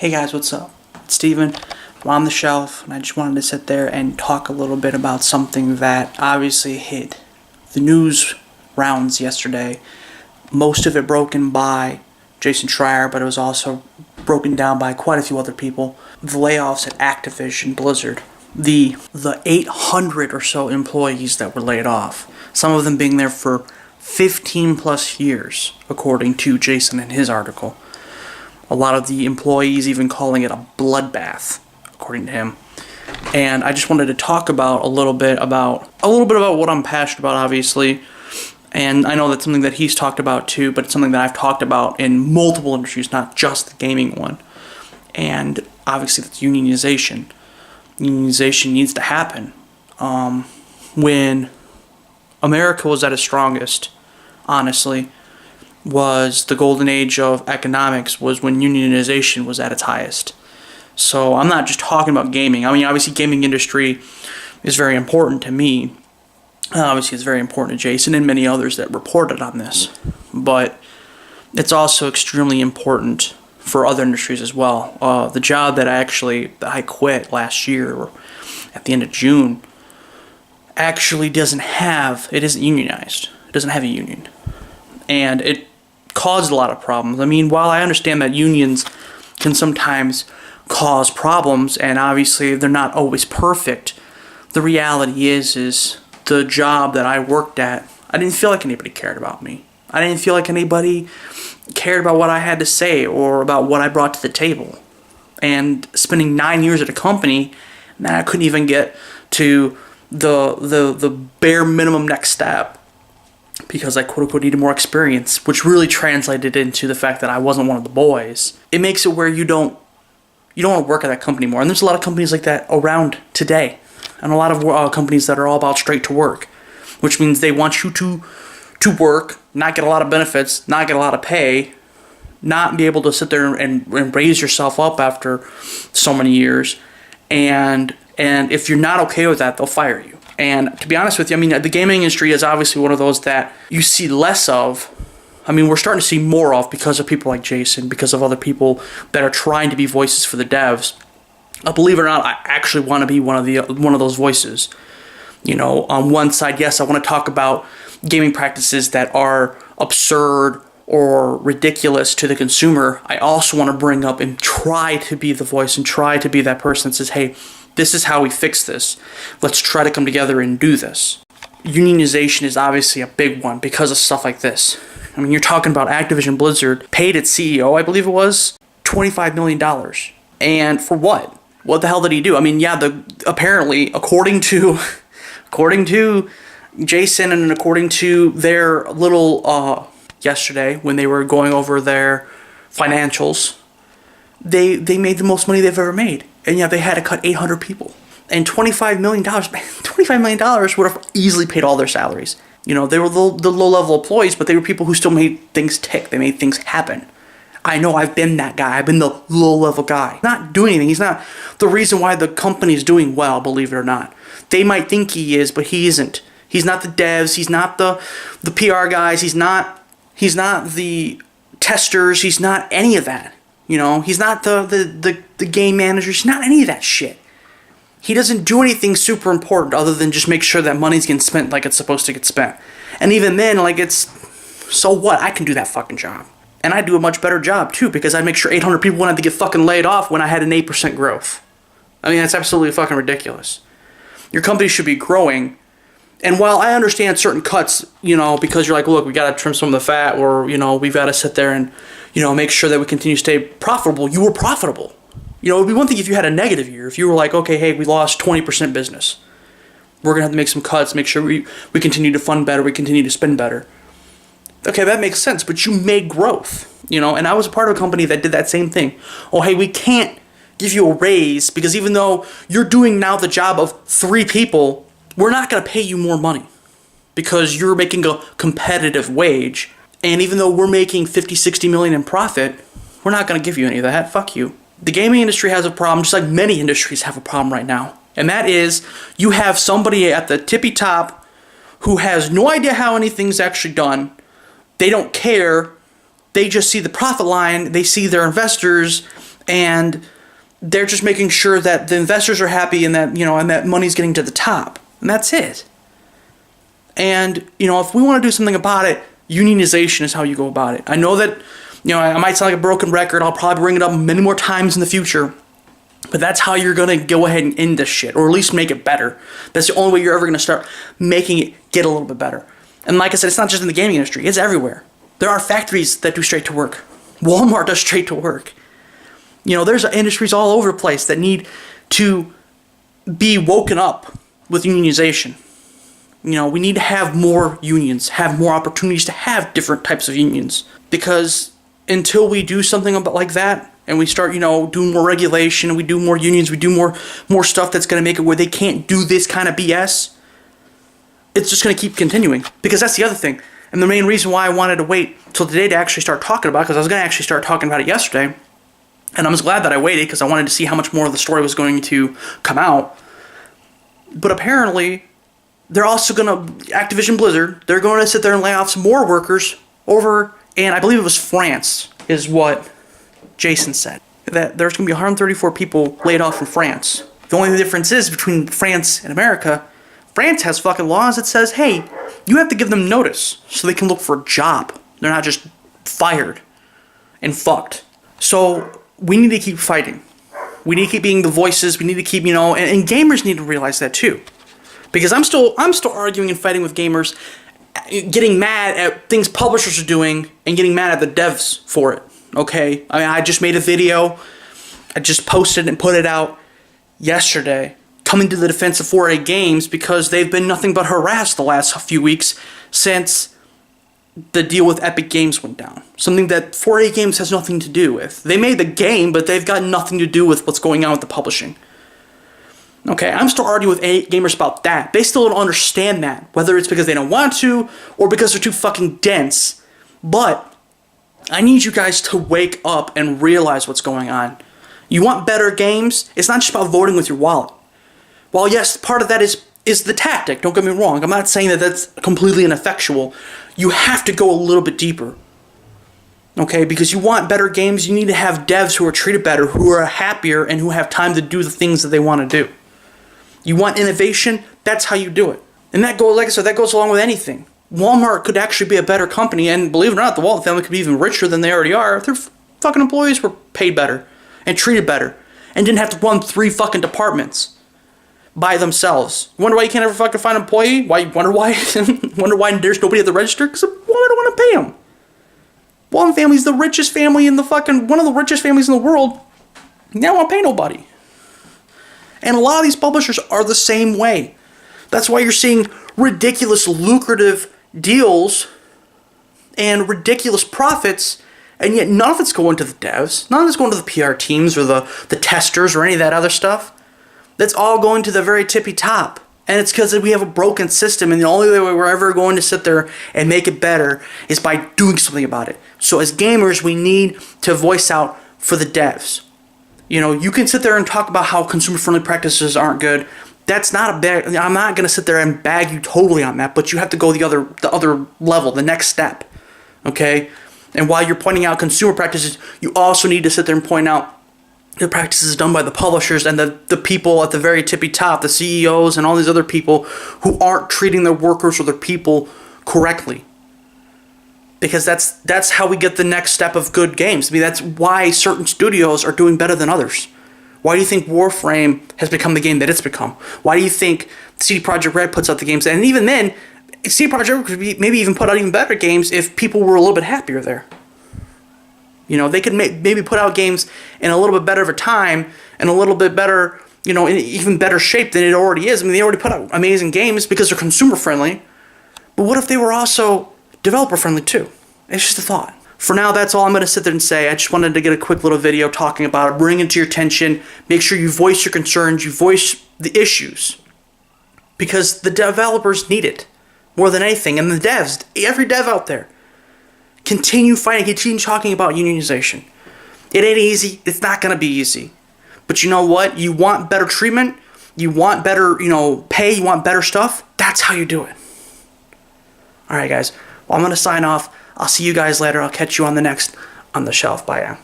Hey guys, what's up? It's Steven. I'm on the shelf, and I just wanted to sit there and talk a little bit about something that obviously hit the news rounds yesterday. Most of it broken by Jason Schreier, but it was also broken down by quite a few other people. The layoffs at Activision Blizzard. The 800 or so employees that were laid off. Some of them being there for 15 plus years, according to Jason in his article. A lot of the employees even calling it a bloodbath, according to him. And I just wanted to talk about a little bit about what I'm passionate about, obviously. And I know that's something that he's talked about too, but it's something that I've talked about in multiple industries, not just the gaming one. And obviously that's unionization. Unionization needs to happen. When America was at its strongest, honestly, was the golden age of economics, was when unionization was at its highest. So I'm not just talking about gaming. I mean, obviously gaming industry is very important to me. Obviously it's very important to Jason and many others that reported on this. But it's also extremely important for other industries as well. The job that I quit last year, or at the end of June, actually it isn't unionized. It doesn't have a union. And it caused a lot of problems. I mean, while I understand that unions can sometimes cause problems, and obviously they're not always perfect, the reality is the job that I worked at, I didn't feel like anybody cared about me. I didn't feel like anybody cared about what I had to say or about what I brought to the table. And spending 9 years at a company, man, I couldn't even get to the bare minimum next step, because I quote-unquote needed more experience, which really translated into the fact that I wasn't one of the boys. It makes it where you don't want to work at that company anymore. And there's a lot of companies like that around today. And a lot of companies that are all about straight to work, which means they want you to work, not get a lot of benefits, not get a lot of pay, not be able to sit there and raise yourself up after so many years. And if you're not okay with that, they'll fire you. And to be honest with you, I mean, the gaming industry is obviously one of those that you see less of. I mean, we're starting to see more of because of people like Jason, because of other people that are trying to be voices for the devs. Believe it or not, I actually want to be one of those voices. You know, on one side, yes, I want to talk about gaming practices that are absurd or ridiculous to the consumer. I also want to bring up and try to be the voice and try to be that person that says, hey, this is how we fix this. Let's try to come together and do this. Unionization is obviously a big one because of stuff like this. I mean, you're talking about Activision Blizzard paid its CEO, I believe it was, $25 million. And for what? What the hell did he do? I mean, yeah, apparently, according to Jason and according to their little, yesterday, when they were going over their financials, they made the most money they've ever made. And yeah, they had to cut 800 people. And $25 million, man, $25 million would have easily paid all their salaries. You know, they were the low-level employees, but they were people who still made things tick. They made things happen. I know I've been that guy. I've been the low-level guy. Not doing anything. He's not the reason why the company's doing well, believe it or not. They might think he is, but he isn't. He's not the devs. He's not the PR guys. He's not the testers. He's not any of that. You know, he's not the game managers. He's not any of that shit. He doesn't do anything super important other than just make sure that money's getting spent like it's supposed to get spent. And even then, like, so what? I can do that fucking job. And I do a much better job, too, because I make sure 800 people wouldn't have to get fucking laid off when I had an 8% growth. I mean, that's absolutely fucking ridiculous. Your company should be growing. And while I understand certain cuts, you know, because you're like, look, we got to trim some of the fat, or, you know, we've got to sit there and, you know, make sure that we continue to stay profitable. You were profitable. You know, it would be one thing if you had a negative year. If you were like, okay, hey, we lost 20% business. We're going to have to make some cuts, make sure we continue to fund better, we continue to spend better. Okay, that makes sense, but you made growth, you know, and I was a part of a company that did that same thing. Oh, hey, we can't give you a raise because even though you're doing now the job of 3 people, we're not going to pay you more money because you're making a competitive wage. And even though we're making 50, 60 million in profit, we're not going to give you any of that. Fuck you. The gaming industry has a problem, just like many industries have a problem right now. And that is, you have somebody at the tippy top who has no idea how anything's actually done. They don't care. They just see the profit line. They see their investors. And they're just making sure that the investors are happy and that, and that money's getting to the top. And that's it. And, if we want to do something about it, unionization is how you go about it. I know that, I might sound like a broken record. I'll probably bring it up many more times in the future. But that's how you're going to go ahead and end this shit, or at least make it better. That's the only way you're ever going to start making it get a little bit better. And like I said, it's not just in the gaming industry. It's everywhere. There are factories that do straight to work. Walmart does straight to work. There's industries all over the place that need to be woken up with unionization. We need to have more unions, have more opportunities to have different types of unions. Because until we do something about like that, and we start, doing more regulation, and we do more unions, we do more stuff that's going to make it where they can't do this kind of BS, it's just going to keep continuing. Because that's the other thing. And the main reason why I wanted to wait till today to actually start talking about it, because I was going to actually start talking about it yesterday, and I was glad that I waited because I wanted to see how much more of the story was going to come out. But apparently, they're also going to, Activision Blizzard, they're going to sit there and lay off some more workers over, and I believe it was France, is what Jason said. That there's going to be 134 people laid off from France. The only difference is between France and America, France has fucking laws that says, hey, you have to give them notice so they can look for a job. They're not just fired and fucked. So we need to keep fighting. We need to keep being the voices. We need to keep, and gamers need to realize that too. Because I'm still arguing and fighting with gamers, getting mad at things publishers are doing and getting mad at the devs for it. Okay? I just made a video. I just posted and put it out yesterday, coming to the defense of 4A Games because they've been nothing but harassed the last few weeks since the deal with Epic Games went down. Something that 4A Games has nothing to do with. They made the game, but they've got nothing to do with what's going on with the publishing. Okay, I'm still arguing with gamers about that. They still don't understand that, whether it's because they don't want to or because they're too fucking dense. But I need you guys to wake up and realize what's going on. You want better games? It's not just about voting with your wallet. While yes, part of that is the tactic, don't get me wrong. I'm not saying that that's completely ineffectual. You have to go a little bit deeper. Okay, because you want better games, you need to have devs who are treated better, who are happier, and who have time to do the things that they want to do. You want innovation? That's how you do it. And that goes, like I said, that goes along with anything. Walmart could actually be a better company, and believe it or not, the Walton family could be even richer than they already are if their fucking employees were paid better and treated better and didn't have to run 3 fucking departments by themselves. You wonder why you can't ever fucking find an employee? Wonder why there's nobody at the register? Because Walmart don't want to pay them. Walton family's the richest family in the fucking, one of the richest families in the world. They don't want to pay nobody. And a lot of these publishers are the same way. That's why you're seeing ridiculous lucrative deals and ridiculous profits, and yet none of it's going to the devs. None of it's going to the PR teams or the testers or any of that other stuff. That's all going to the very tippy top. And it's because we have a broken system, and the only way we're ever going to sit there and make it better is by doing something about it. So as gamers, we need to voice out for the devs. You can sit there and talk about how consumer-friendly practices aren't good. That's not a bad. I'm not going to sit there and bag you totally on that, but you have to go the other level, the next step. Okay? And while you're pointing out consumer practices, you also need to sit there and point out the practices done by the publishers and the people at the very tippy top, the CEOs and all these other people who aren't treating their workers or their people correctly. Because that's how we get the next step of good games. I mean, that's why certain studios are doing better than others. Why do you think Warframe has become the game that it's become? Why do you think CD Projekt Red puts out the games? And even then, CD Projekt Red could maybe even put out even better games if people were a little bit happier there. They could maybe put out games in a little bit better of a time and a little bit better, in even better shape than it already is. I mean, they already put out amazing games because they're consumer friendly. But what if they were also developer friendly too? It's just a thought. For now, that's all I'm going to sit there and say. I just wanted to get a quick little video talking about it, bring it to your attention, make sure you voice your concerns, you voice the issues. Because the developers need it more than anything. And the devs, every dev out there, continue fighting, continue talking about unionization. It ain't easy. It's not going to be easy. But you know what? You want better treatment. You want better, pay. You want better stuff. That's how you do it. All right, guys. Well, I'm going to sign off. I'll see you guys later. I'll catch you on the next On the Shelf. Bye, yeah.